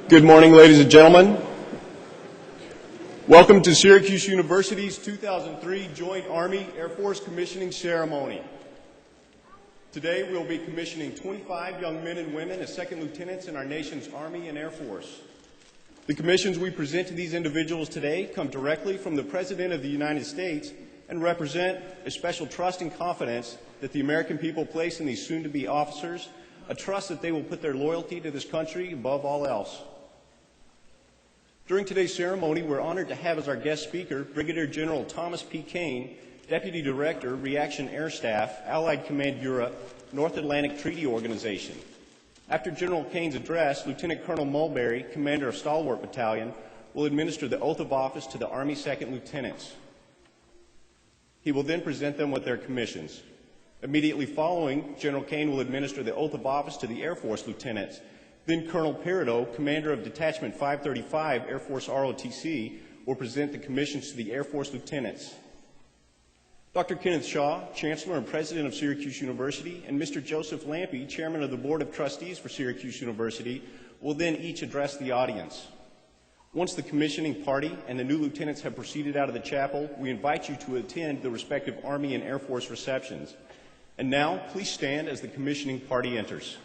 Good morning, ladies and gentlemen. Welcome to Syracuse University's 2003 Joint Army-Air Force Commissioning Ceremony. Today, we'll be commissioning 25 young men and women as second lieutenants in our nation's Army and Air Force. The commissions we present to these individuals today come directly from the President of the United States and represent a special trust and confidence that the American people place in these soon-to-be officers, a trust that they will put their loyalty to this country above all else. During today's ceremony, we're honored to have as our guest speaker Brigadier General Thomas P. Kane, Deputy Director, Reaction Air Staff, Allied Command Europe, North Atlantic Treaty Organization. After General Kane's address, Lieutenant Colonel Mulberry, Commander of Stalwart Battalion, will administer the oath of office to the Army Second Lieutenants. He will then present them with their commissions. Immediately following, General Kane will administer the oath of office to the Air Force Lieutenants. Then Colonel Peridot, Commander of Detachment 535, Air Force ROTC, will present the commissions to the Air Force Lieutenants. Dr. Kenneth Shaw, Chancellor and President of Syracuse University, and Mr. Joseph Lampe, Chairman of the Board of Trustees for Syracuse University, will then each address the audience. Once the commissioning party and the new lieutenants have proceeded out of the chapel, we invite you to attend the respective Army and Air Force receptions. And now, please stand as the commissioning party enters.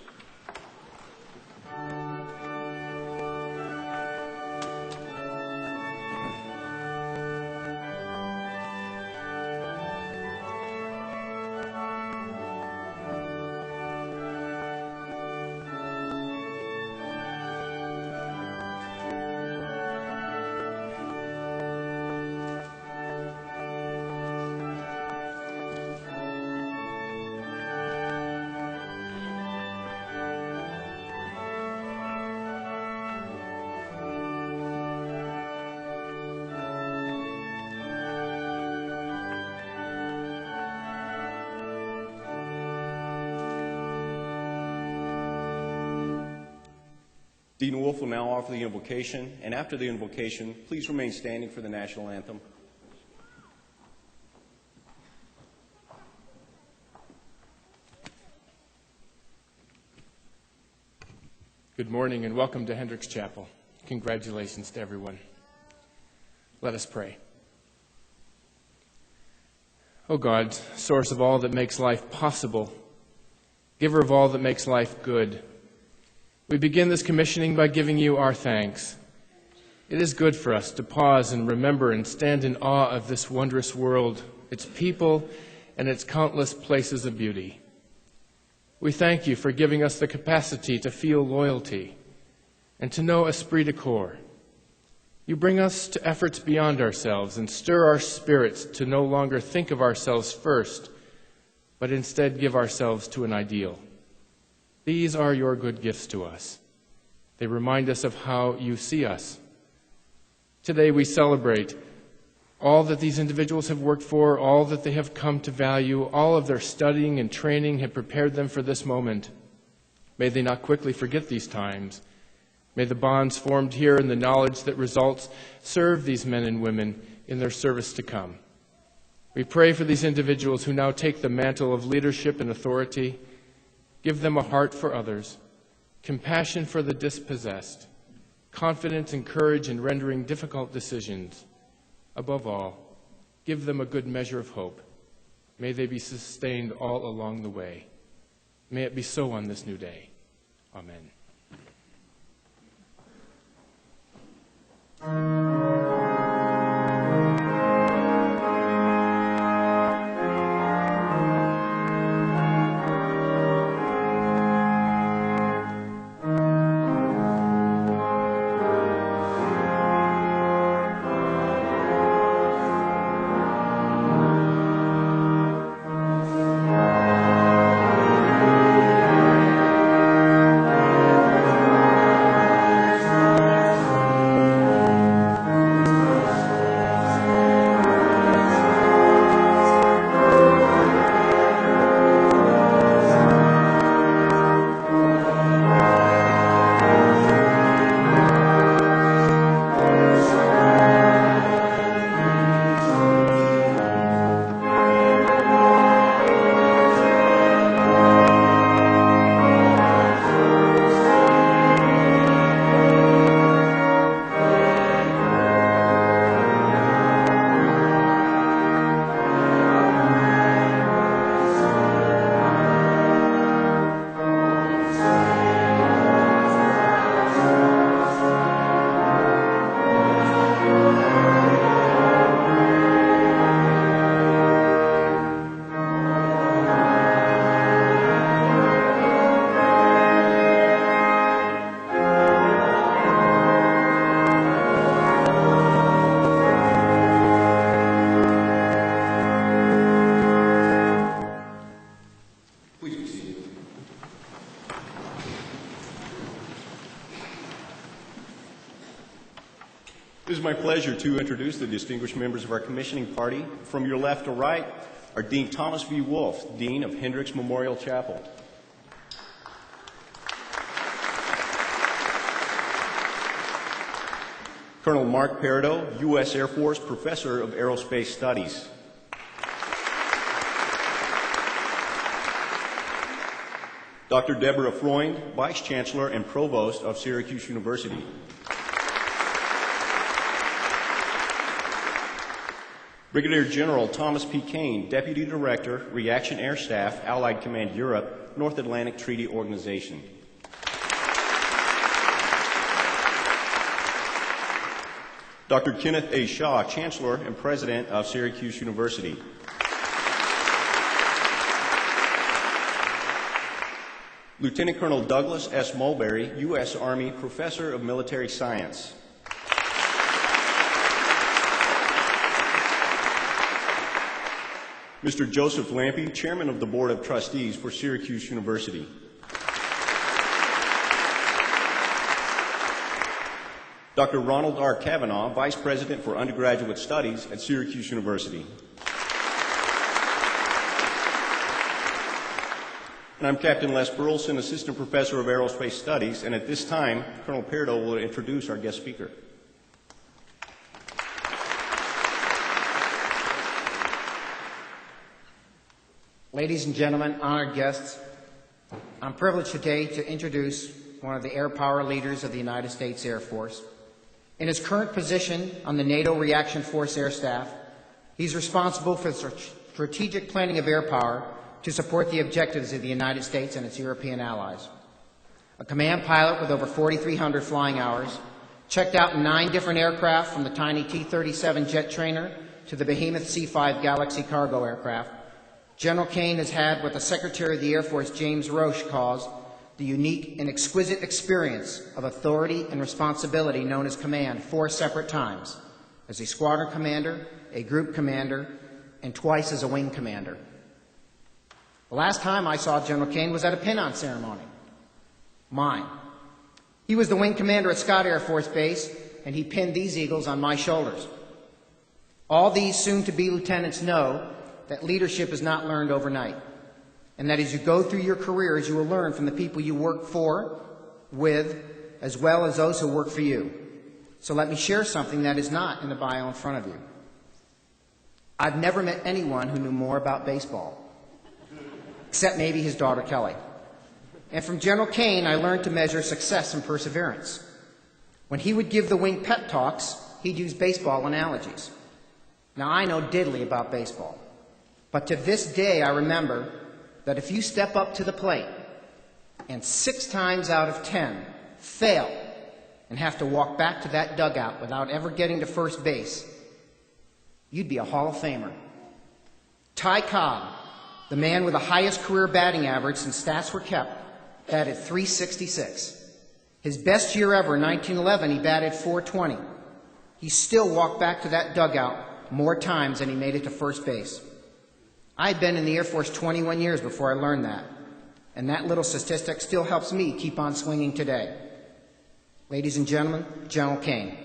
Dean Wolf will now offer the invocation, and after the invocation, please remain standing for the national anthem. Good morning and welcome to Hendricks Chapel. Congratulations to everyone. Let us pray. O God, source of all that makes life possible, giver of all that makes life good, we begin this commissioning by giving you our thanks. It is good for us to pause and remember and stand in awe of this wondrous world, its people, and its countless places of beauty. We thank you for giving us the capacity to feel loyalty and to know esprit de corps. You bring us to efforts beyond ourselves and stir our spirits to no longer think of ourselves first, but instead give ourselves to an ideal. These are your good gifts to us. They remind us of how you see us. Today we celebrate all that these individuals have worked for, all that they have come to value, all of their studying and training have prepared them for this moment. May they not quickly forget these times. May the bonds formed here and the knowledge that results serve these men and women in their service to come. We pray for these individuals who now take the mantle of leadership and authority. Give them a heart for others, compassion for the dispossessed, confidence and courage in rendering difficult decisions. Above all, give them a good measure of hope. May they be sustained all along the way. May it be so on this new day. Amen. is my pleasure to introduce the distinguished members of our commissioning party. From your left to right are Dean Thomas V. Wolf, Dean of Hendricks Memorial Chapel. Colonel Mark Peridot, U.S. Air Force Professor of Aerospace Studies. Dr. Deborah Freund, Vice Chancellor and Provost of Syracuse University. Brigadier General Thomas P. Kane, Deputy Director, Reaction Air Staff, Allied Command Europe, North Atlantic Treaty Organization. Dr. Kenneth A. Shaw, Chancellor and President of Syracuse University. Lieutenant Colonel Douglas S. Mulberry, U.S. Army Professor of Military Science. Mr. Joseph Lampe, Chairman of the Board of Trustees for Syracuse University. Dr. Ronald R. Kavanaugh, Vice President for Undergraduate Studies at Syracuse University. And I'm Captain Les Burleson, Assistant Professor of Aerospace Studies, and at this time, Colonel Peridot will introduce our guest speaker. Ladies and gentlemen, honored guests, I'm privileged today to introduce one of the air power leaders of the United States Air Force. In his current position on the NATO Reaction Force Air Staff, he's responsible for the strategic planning of air power to support the objectives of the United States and its European allies. A command pilot with over 4,300 flying hours, checked out in 9 different aircraft from the tiny T-37 jet trainer to the behemoth C-5 Galaxy cargo aircraft, General Kane has had what the Secretary of the Air Force, James Roche, calls the unique and exquisite experience of authority and responsibility known as command 4 separate times, as a squadron commander, a group commander, and twice as a wing commander. The last time I saw General Kane was at a pin-on ceremony. Mine. He was the wing commander at Scott Air Force Base, and he pinned these eagles on my shoulders. All these soon-to-be lieutenants know that leadership is not learned overnight, and that as you go through your careers, you will learn from the people you work for, with, as well as those who work for you. So let me share something that is not in the bio in front of you. I've never met anyone who knew more about baseball, except maybe his daughter Kelly. And from General Kane, I learned to measure success and perseverance. When he would give the wing pep talks, he'd use baseball analogies. Now, I know diddly about baseball, but to this day, I remember that if you step up to the plate and 6 times out of 10 fail and have to walk back to that dugout without ever getting to first base, you'd be a Hall of Famer. Ty Cobb, the man with the highest career batting average since stats were kept, batted .366. His best year ever, in 1911, he batted .420. He still walked back to that dugout more times than he made it to first base. I'd been in the Air Force 21 years before I learned that, and that little statistic still helps me keep on swinging today. Ladies and gentlemen, General Kane.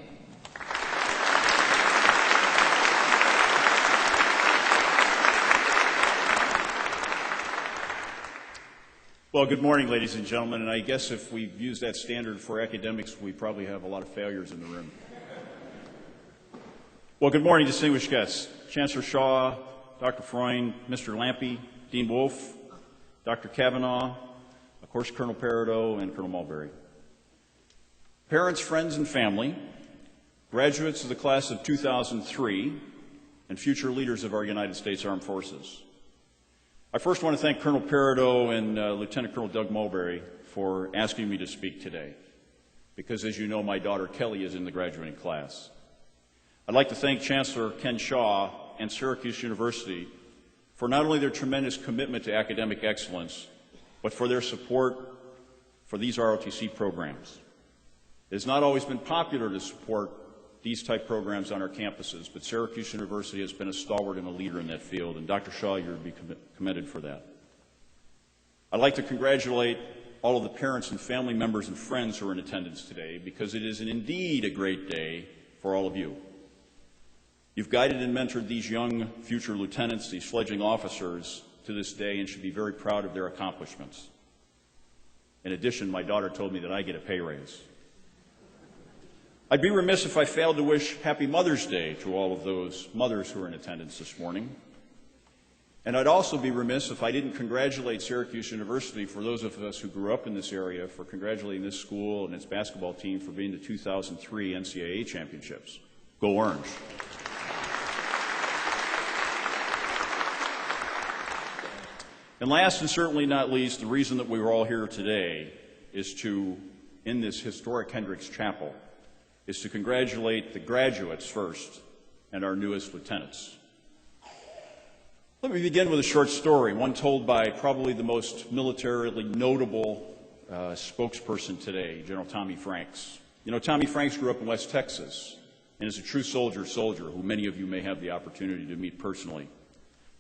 Well, good morning, ladies and gentlemen, and I guess if we use that standard for academics, we probably have a lot of failures in the room. Well, good morning, distinguished guests. Chancellor Shaw, Dr. Freund, Mr. Lampe, Dean Wolf, Dr. Kavanaugh, of course, Colonel Peridot, and Colonel Mulberry. Parents, friends, and family, graduates of the class of 2003, and future leaders of our United States Armed Forces. I first want to thank Colonel Peridot and Lieutenant Colonel Doug Mulberry for asking me to speak today, because as you know, my daughter Kelly is in the graduating class. I'd like to thank Chancellor Ken Shaw and Syracuse University for not only their tremendous commitment to academic excellence, but for their support for these ROTC programs. It has not always been popular to support these type programs on our campuses, but Syracuse University has been a stalwart and a leader in that field, and Dr. Shaw, you're to be commended for that. I'd like to congratulate all of the parents and family members and friends who are in attendance today, because it is indeed a great day for all of you. You've guided and mentored these young future lieutenants, these fledgling officers, to this day, and should be very proud of their accomplishments. In addition, my daughter told me that I get a pay raise. I'd be remiss if I failed to wish Happy Mother's Day to all of those mothers who are in attendance this morning. And I'd also be remiss if I didn't congratulate Syracuse University, for those of us who grew up in this area, for congratulating this school and its basketball team for being the 2003 NCAA championships. Go Orange. And last and certainly not least, the reason that we were all here today is to, in this historic Hendricks Chapel, is to congratulate the graduates first and our newest lieutenants. Let me begin with a short story, one told by probably the most militarily notable spokesperson today, General Tommy Franks. You know, Tommy Franks grew up in West Texas and is a true soldier who many of you may have the opportunity to meet personally.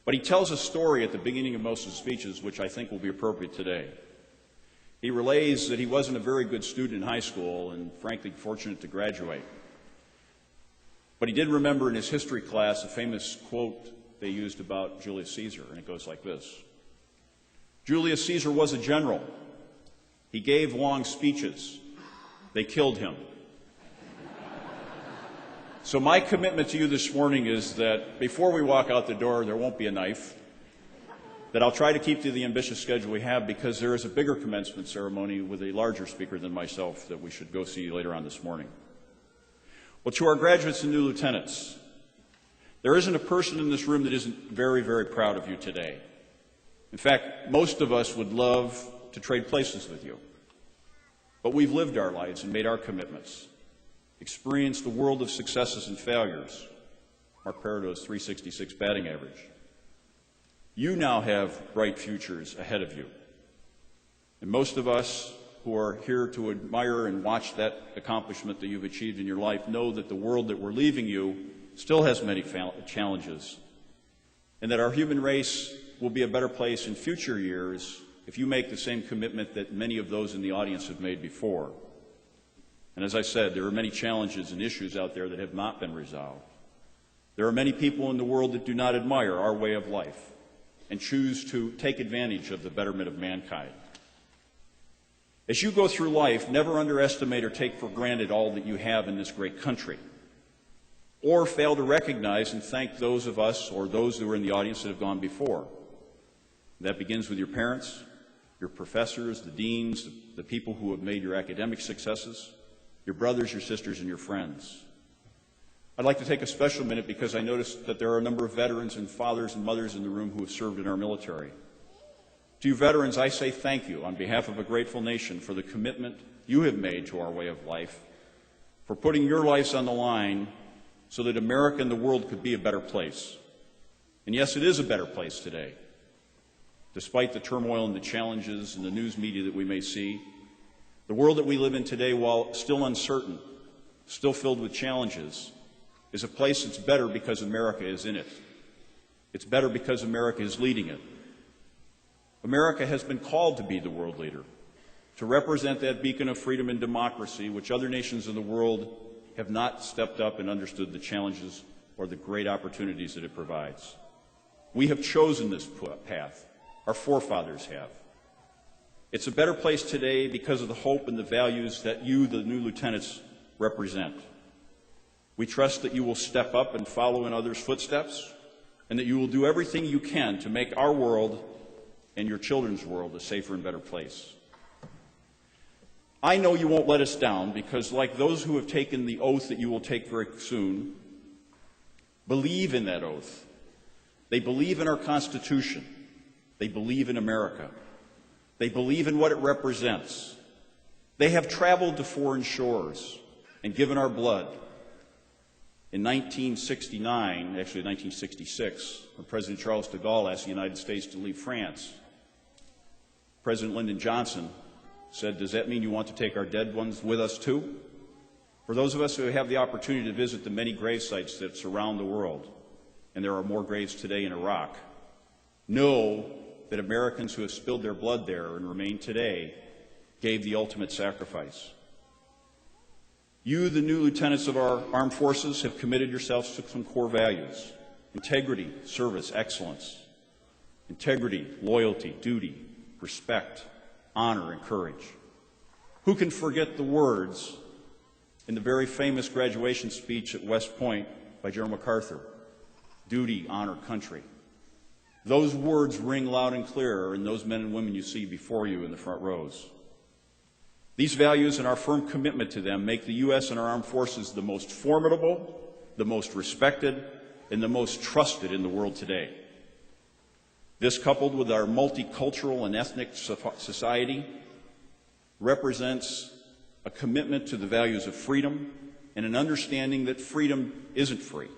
But he tells a story at the beginning of most of his speeches, which I think will be appropriate today. He relays that he wasn't a very good student in high school and, frankly, fortunate to graduate. But he did remember in his history class a famous quote they used about Julius Caesar, and it goes like this. Julius Caesar was a general. He gave long speeches. They killed him. So my commitment to you this morning is that before we walk out the door, there won't be a knife, that I'll try to keep to the ambitious schedule we have, because there is a bigger commencement ceremony with a larger speaker than myself that we should go see later on this morning. Well, to our graduates and new lieutenants, there isn't a person in this room that isn't very, very proud of you today. In fact, most of us would love to trade places with you. But we've lived our lives and made our commitments, experienced the world of successes and failures, Mark Peridot's .366 batting average. You now have bright futures ahead of you. And most of us who are here to admire and watch that accomplishment that you've achieved in your life know that the world that we're leaving you still has many challenges, and that our human race will be a better place in future years if you make the same commitment that many of those in the audience have made before. And as I said, there are many challenges and issues out there that have not been resolved. There are many people in the world that do not admire our way of life and choose to take advantage of the betterment of mankind. As you go through life, never underestimate or take for granted all that you have in this great country, or fail to recognize and thank those of us or those who are in the audience that have gone before. That begins with your parents, your professors, the deans, the people who have made your academic successes, your brothers, your sisters, and your friends. I'd like to take a special minute because I noticed that there are a number of veterans and fathers and mothers in the room who have served in our military. To you veterans, I say thank you on behalf of a grateful nation for the commitment you have made to our way of life, for putting your lives on the line so that America and the world could be a better place. And yes, it is a better place today. Despite the turmoil and the challenges and the news media that we may see, the world that we live in today, while still uncertain, still filled with challenges, is a place that's better because America is in it. It's better because America is leading it. America has been called to be the world leader, to represent that beacon of freedom and democracy which other nations in the world have not stepped up and understood the challenges or the great opportunities that it provides. We have chosen this path. Our forefathers have. It's a better place today because of the hope and the values that you, the new lieutenants, represent. We trust that you will step up and follow in others' footsteps, and that you will do everything you can to make our world and your children's world a safer and better place. I know you won't let us down because, like those who have taken the oath that you will take very soon, believe in that oath. They believe in our Constitution. They believe in America. They believe in what it represents. They have traveled to foreign shores and given our blood. In 1969, actually 1966, when President Charles de Gaulle asked the United States to leave France, President Lyndon Johnson said, "Does that mean you want to take our dead ones with us too?" For those of us who have the opportunity to visit the many grave sites that surround the world, and there are more graves today in Iraq, know that Americans who have spilled their blood there and remain today gave the ultimate sacrifice. You, the new lieutenants of our armed forces, have committed yourselves to some core values: integrity, service, excellence. Integrity, loyalty, duty, respect, honor, and courage. Who can forget the words in the very famous graduation speech at West Point by General MacArthur? Duty, honor, country. Those words ring loud and clear in those men and women you see before you in the front rows. These values and our firm commitment to them make the U.S. and our armed forces the most formidable, the most respected, and the most trusted in the world today. This, coupled with our multicultural and ethnic society, represents a commitment to the values of freedom and an understanding that freedom isn't free.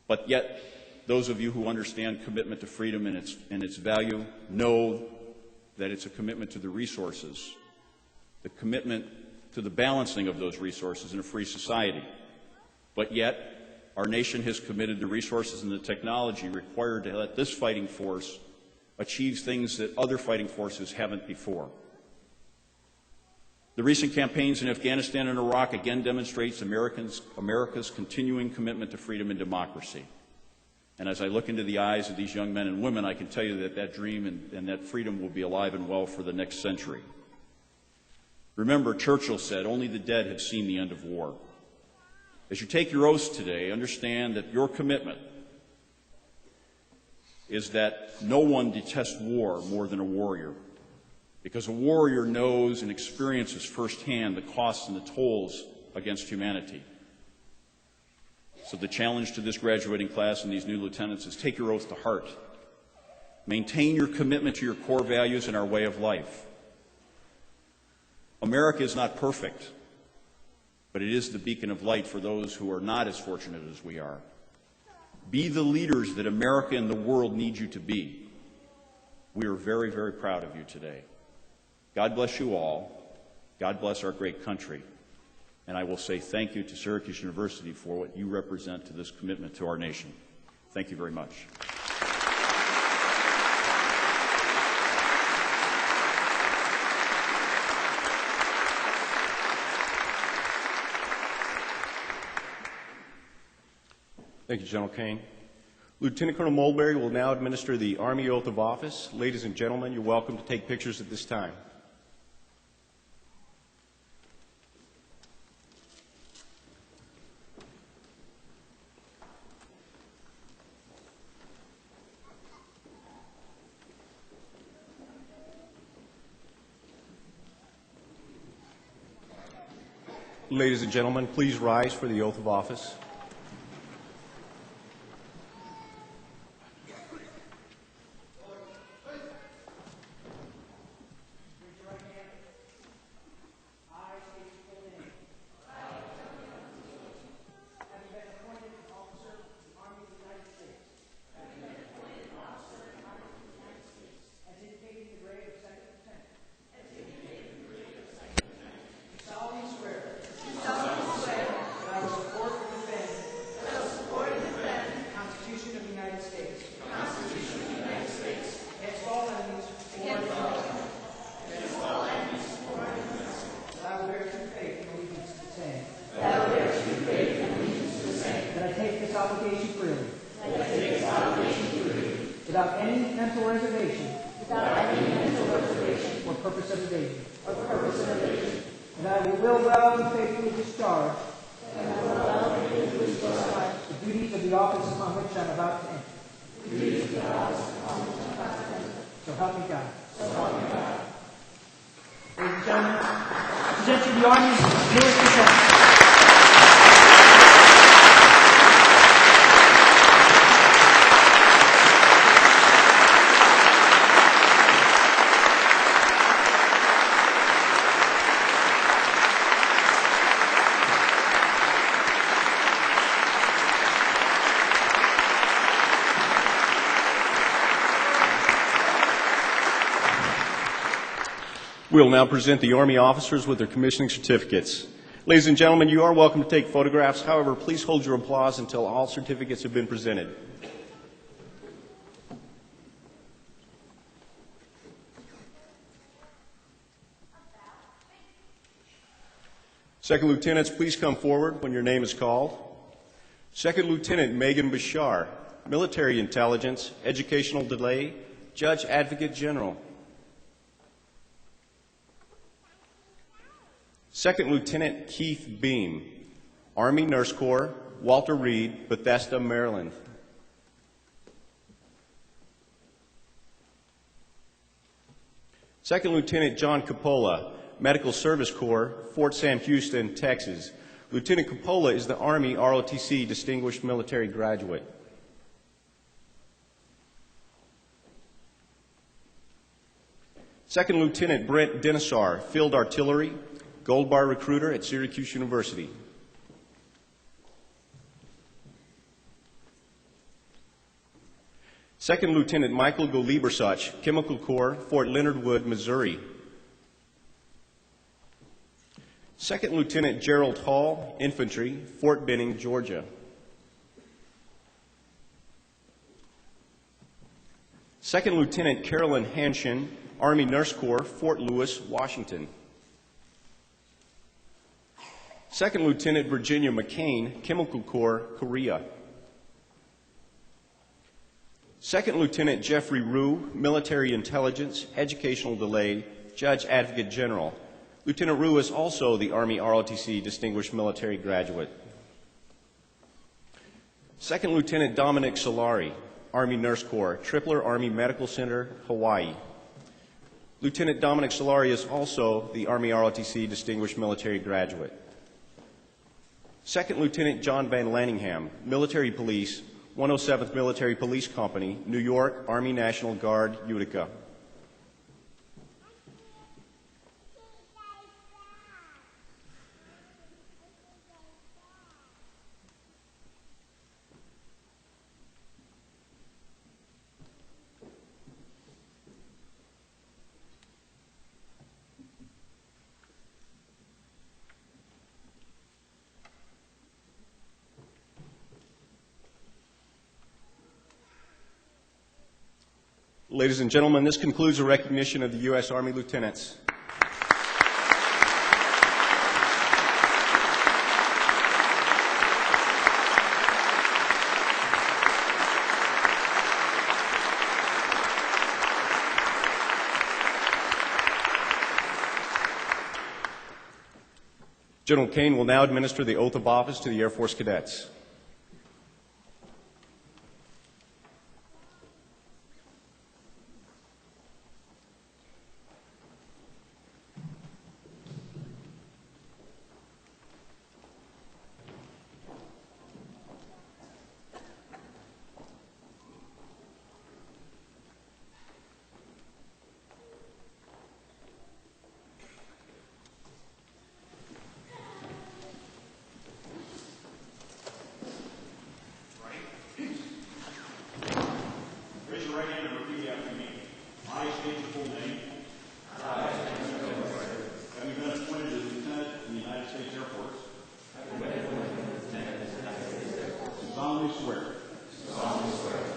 But yet, those of you who understand commitment to freedom and its value know that it's a commitment to the resources, the commitment to the balancing of those resources in a free society. But yet, our nation has committed the resources and the technology required to let this fighting force achieve things that other fighting forces haven't before. The recent campaigns in Afghanistan and Iraq again demonstrates America's continuing commitment to freedom and democracy. And as I look into the eyes of these young men and women, I can tell you that that dream and that freedom will be alive and well for the next century. Remember, Churchill said, "Only the dead have seen the end of war." As you take your oaths today, understand that your commitment is that no one detests war more than a warrior, because a warrior knows and experiences firsthand the costs and the tolls against humanity. So the challenge to this graduating class and these new lieutenants is take your oath to heart. Maintain your commitment to your core values and our way of life. America is not perfect, but it is the beacon of light for those who are not as fortunate as we are. Be the leaders that America and the world need you to be. We are very, very proud of you today. God bless you all. God bless our great country. And I will say thank you to Syracuse University for what you represent to this commitment to our nation. Thank you very much. Thank you, General Kane. Lieutenant Colonel Mulberry will now administer the Army Oath of Office. Ladies and gentlemen, you're welcome to take pictures at this time. Ladies and gentlemen, please rise for the oath of office. Without any mental reservation. Or purpose of evasion. And I will well and faithfully discharge. The duties of the office upon which I am about to enter. So help me God. Ladies and gentlemen, I present you the Army's newest lieutenant. We'll now present the Army officers with their commissioning certificates. Ladies and gentlemen, you are welcome to take photographs. However, please hold your applause until all certificates have been presented. Second lieutenants, please come forward when your name is called. Second Lieutenant Megan Bashar, Military Intelligence, Educational Delay, Judge Advocate General. Second Lieutenant Keith Beam, Army Nurse Corps, Walter Reed, Bethesda, Maryland. Second Lieutenant John Coppola, Medical Service Corps, Fort Sam Houston, Texas. Lieutenant Coppola is the Army ROTC Distinguished Military Graduate. Second Lieutenant Brent Denisar, Field Artillery, Gold Bar Recruiter at Syracuse University. Second Lieutenant Michael Goliebersach, Chemical Corps, Fort Leonard Wood, Missouri. Second Lieutenant Gerald Hall, Infantry, Fort Benning, Georgia. Second Lieutenant Carolyn Hanshin, Army Nurse Corps, Fort Lewis, Washington. Second Lieutenant Virginia McCain, Chemical Corps, Korea. Second Lieutenant Jeffrey Rue, Military Intelligence, Educational Delay, Judge Advocate General. Lieutenant Rue is also the Army ROTC Distinguished Military Graduate. Second Lieutenant Dominic Solari, Army Nurse Corps, Tripler Army Medical Center, Hawaii. Lieutenant Dominic Solari is also the Army ROTC Distinguished Military Graduate. Second Lieutenant John Van Lanningham, Military Police, 107th Military Police Company, New York, Army National Guard, Utica. Ladies and gentlemen, this concludes the recognition of the U.S. Army lieutenants. General Kane will now administer the oath of office to the Air Force cadets.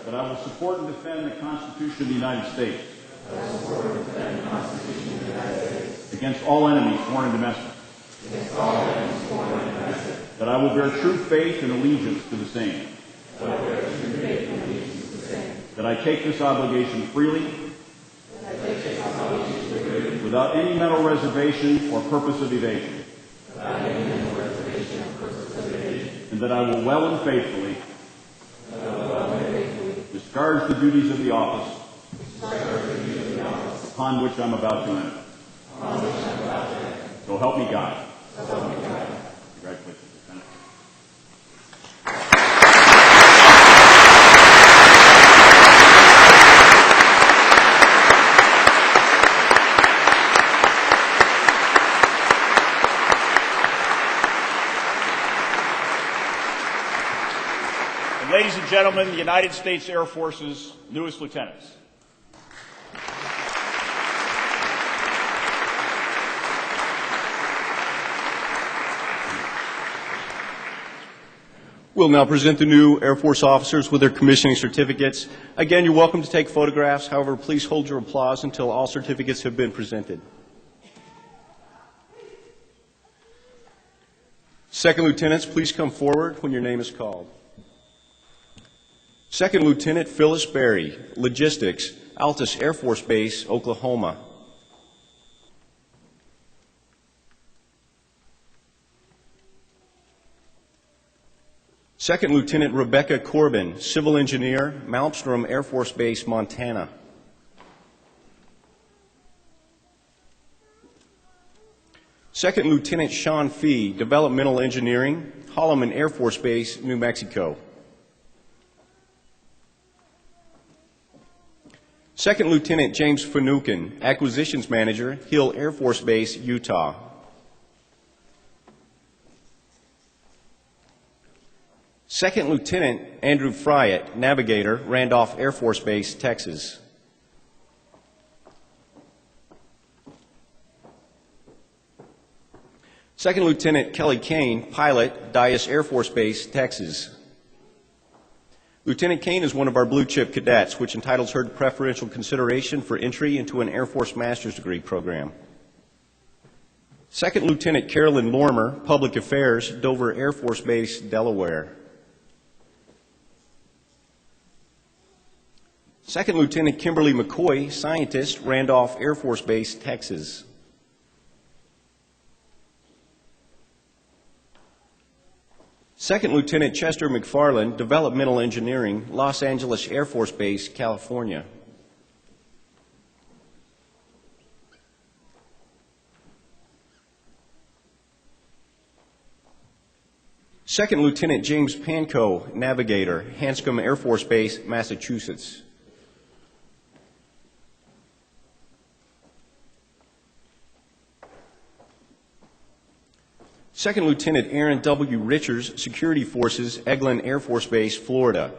That I will support and defend the Constitution of the United States. Against all enemies, foreign and domestic. That I will bear true faith and allegiance to the same. That I take this obligation freely. Without any mental reservation or purpose of evasion. And that I will well and faithfully discharge the duties of the office upon which I'm about to enter. So help me God. Congratulations, Lieutenant. Ladies and gentlemen, the United States Air Force's newest lieutenants. We'll now present the new Air Force officers with their commissioning certificates. Again, you're welcome to take photographs. However, please hold your applause until all certificates have been presented. Second lieutenants, please come forward when your name is called. Second Lieutenant Phyllis Berry, Logistics, Altus Air Force Base, Oklahoma. Second Lieutenant Rebecca Corbin, Civil Engineer, Malmstrom Air Force Base, Montana. Second Lieutenant Sean Fee, Developmental Engineering, Holloman Air Force Base, New Mexico. Second Lieutenant James Finucane, Acquisitions Manager, Hill Air Force Base, Utah. Second Lieutenant Andrew Fryatt, Navigator, Randolph Air Force Base, Texas. Second Lieutenant Kelly Kane, Pilot, Dyess Air Force Base, Texas. Lieutenant Kane is one of our blue chip cadets, which entitles her to preferential consideration for entry into an Air Force master's degree program. Second Lieutenant Carolyn Lormer, Public Affairs, Dover Air Force Base, Delaware. Second Lieutenant Kimberly McCoy, Scientist, Randolph Air Force Base, Texas. Second Lieutenant Chester McFarland, Developmental Engineering, Los Angeles Air Force Base, California. Second Lieutenant James Pankow, Navigator, Hanscom Air Force Base, Massachusetts. Second Lieutenant Aaron W. Richards, Security Forces, Eglin Air Force Base, Florida.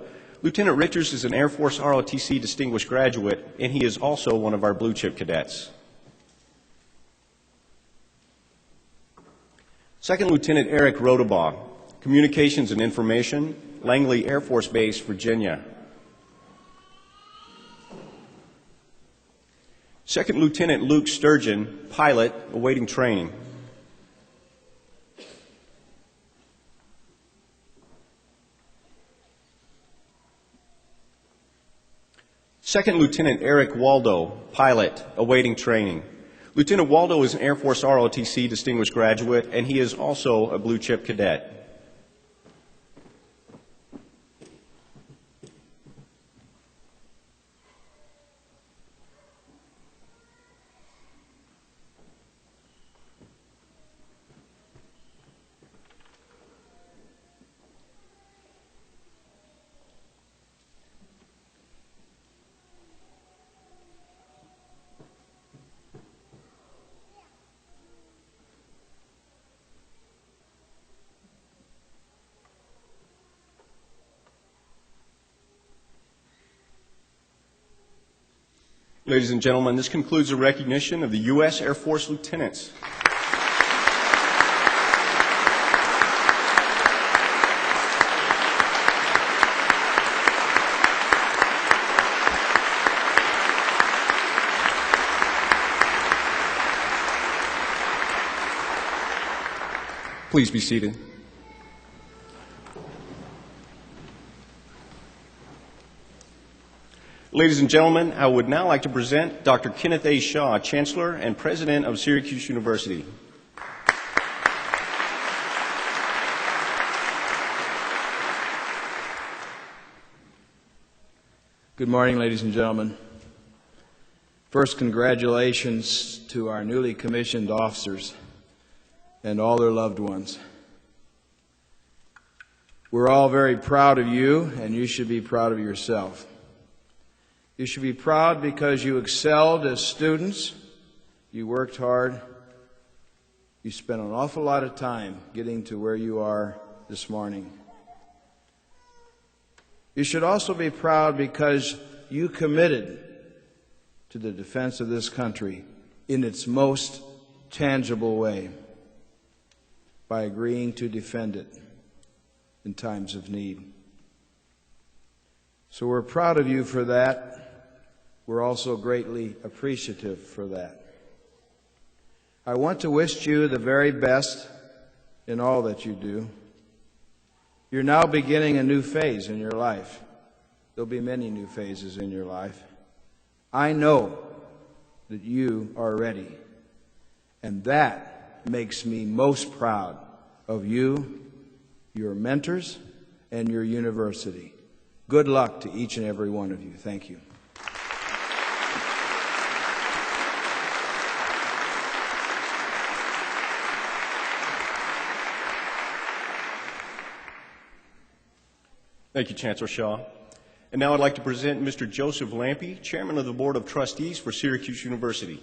Lieutenant Richards is an Air Force ROTC Distinguished Graduate, and he is also one of our blue chip cadets. Second Lieutenant Eric Rodabaugh, Communications and Information, Langley Air Force Base, Virginia. Second Lieutenant Luke Sturgeon, Pilot, awaiting training. Second Lieutenant Eric Waldo, Pilot, awaiting training. Lieutenant Waldo is an Air Force ROTC Distinguished Graduate, and he is also a blue chip cadet. Ladies and gentlemen, this concludes the recognition of the U.S. Air Force lieutenants. Please be seated. Ladies and gentlemen, I would now like to present Dr. Kenneth A. Shaw, Chancellor and President of Syracuse University. Good morning, ladies and gentlemen. First, congratulations to our newly commissioned officers and all their loved ones. We're all very proud of you, and you should be proud of yourself. You should be proud because you excelled as students, you worked hard, you spent an awful lot of time getting to where you are this morning. You should also be proud because you committed to the defense of this country in its most tangible way by agreeing to defend it in times of need. So we're proud of you for that. We're also greatly appreciative for that. I want to wish you the very best in all that you do. You're now beginning a new phase in your life. There'll be many new phases in your life. I know that you are ready, and that makes me most proud of you, your mentors, and your university. Good luck to each and every one of you. Thank you. Thank you, Chancellor Shaw. And now I'd like to present Mr. Joseph Lampe, Chairman of the Board of Trustees for Syracuse University.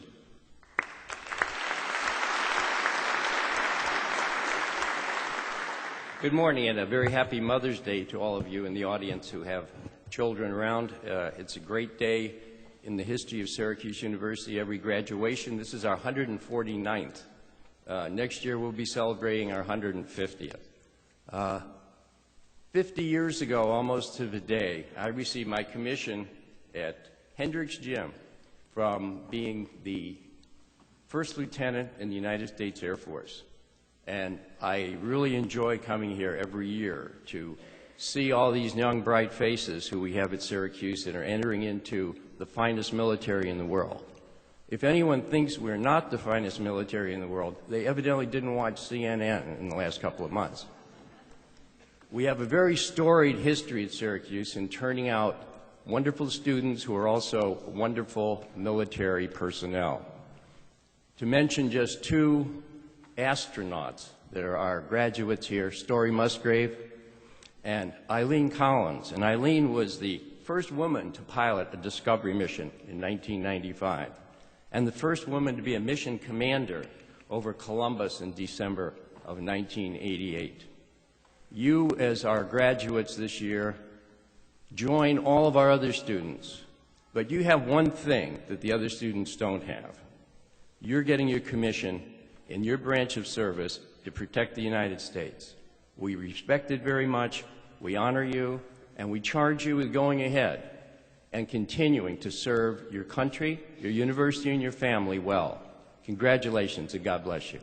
Good morning and a very happy Mother's Day to all of you in the audience who have children around. It's a great day in the history of Syracuse University. Every graduation, this is our 149th. Next year we'll be celebrating our 150th. 50 years ago, almost to the day, I received my commission at Hendricks Gym from being the first lieutenant in the United States Air Force. And I really enjoy coming here every year to see all these young, bright faces who we have at Syracuse that are entering into the finest military in the world. If anyone thinks we're not the finest military in the world, they evidently didn't watch CNN in the last couple of months. We have a very storied history at Syracuse in turning out wonderful students who are also wonderful military personnel. To mention just two astronauts that are our graduates here, Story Musgrave and Eileen Collins. And Eileen was the first woman to pilot a Discovery mission in 1995 and the first woman to be a mission commander over Columbus in December of 1988. You, as our graduates this year, join all of our other students, but you have one thing that the other students don't have. You're getting your commission in your branch of service to protect the United States. We respect it very much, we honor you, and we charge you with going ahead and continuing to serve your country, your university, and your family well. Congratulations, and God bless you.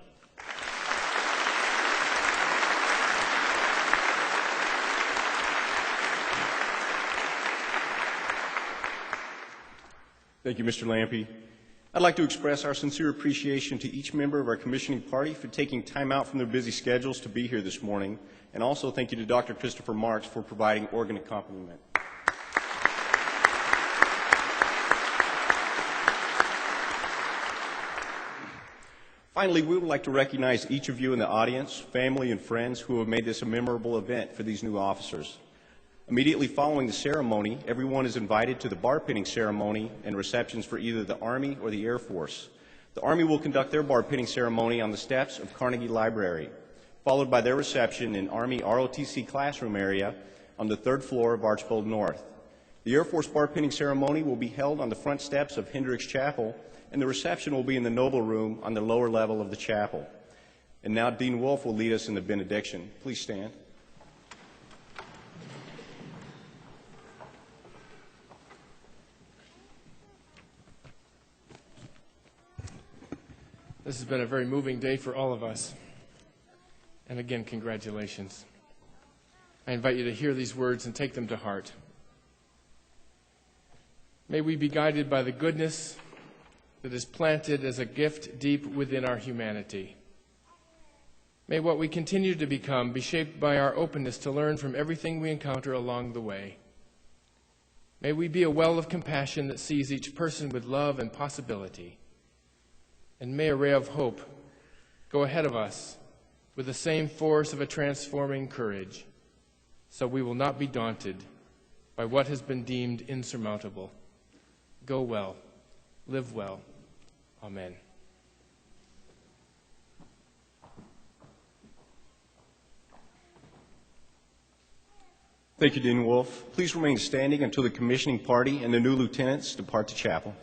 Thank you, Mr. Lampe. I'd like to express our sincere appreciation to each member of our commissioning party for taking time out from their busy schedules to be here this morning, and also thank you to Dr. Christopher Marks for providing organ accompaniment. Finally, we would like to recognize each of you in the audience, family, and friends who have made this a memorable event for these new officers. Immediately following the ceremony, everyone is invited to the bar pinning ceremony and receptions for either the Army or the Air Force. The Army will conduct their bar pinning ceremony on the steps of Carnegie Library, followed by their reception in Army ROTC classroom area on the 3rd floor of Archbold North. The Air Force bar pinning ceremony will be held on the front steps of Hendricks Chapel, and the reception will be in the Noble Room on the lower level of the chapel. And now Dean Wolf will lead us in the benediction. Please stand. This has been a very moving day for all of us. And again, congratulations. I invite you to hear these words and take them to heart. May we be guided by the goodness that is planted as a gift deep within our humanity. May what we continue to become be shaped by our openness to learn from everything we encounter along the way. May we be a well of compassion that sees each person with love and possibility. And may a ray of hope go ahead of us with the same force of a transforming courage, so we will not be daunted by what has been deemed insurmountable. Go well, live well. Amen. Thank you, Dean Wolf. Please remain standing until the commissioning party and the new lieutenants depart the chapel.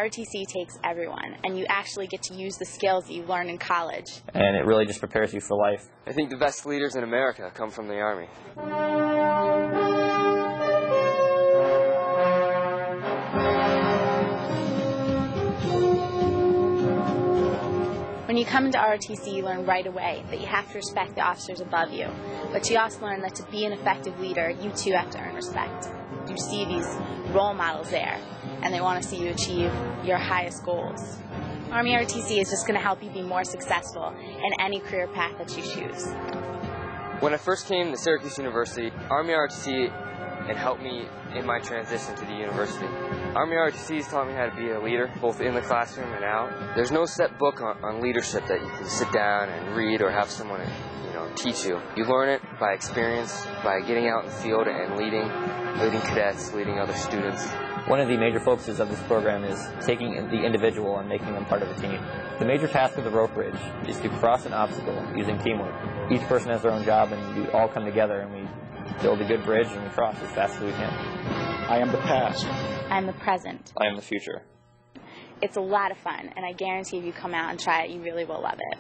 ROTC takes everyone, and you actually get to use the skills that you learn in college. And it really just prepares you for life. I think the best leaders in America come from the Army. When you come into ROTC, you learn right away that you have to respect the officers above you, but you also learn that to be an effective leader, you too have to earn respect. You see these role models there, and they want to see you achieve your highest goals. Army ROTC is just going to help you be more successful in any career path that you choose. When I first came to Syracuse University, Army ROTC had helped me in my transition to the university. Army ROTC has taught me how to be a leader, both in the classroom and out. There's no set book on leadership that you can sit down and read or have someone teach you. You learn it by experience, by getting out in the field and leading cadets, leading other students. One of the major focuses of this program is taking the individual and making them part of a team. The major task of the rope bridge is to cross an obstacle using teamwork. Each person has their own job, and we all come together and we build a good bridge and we cross as fast as we can. I am the past. I'm the present. I am the future. It's a lot of fun, and I guarantee if you come out and try it, you really will love it.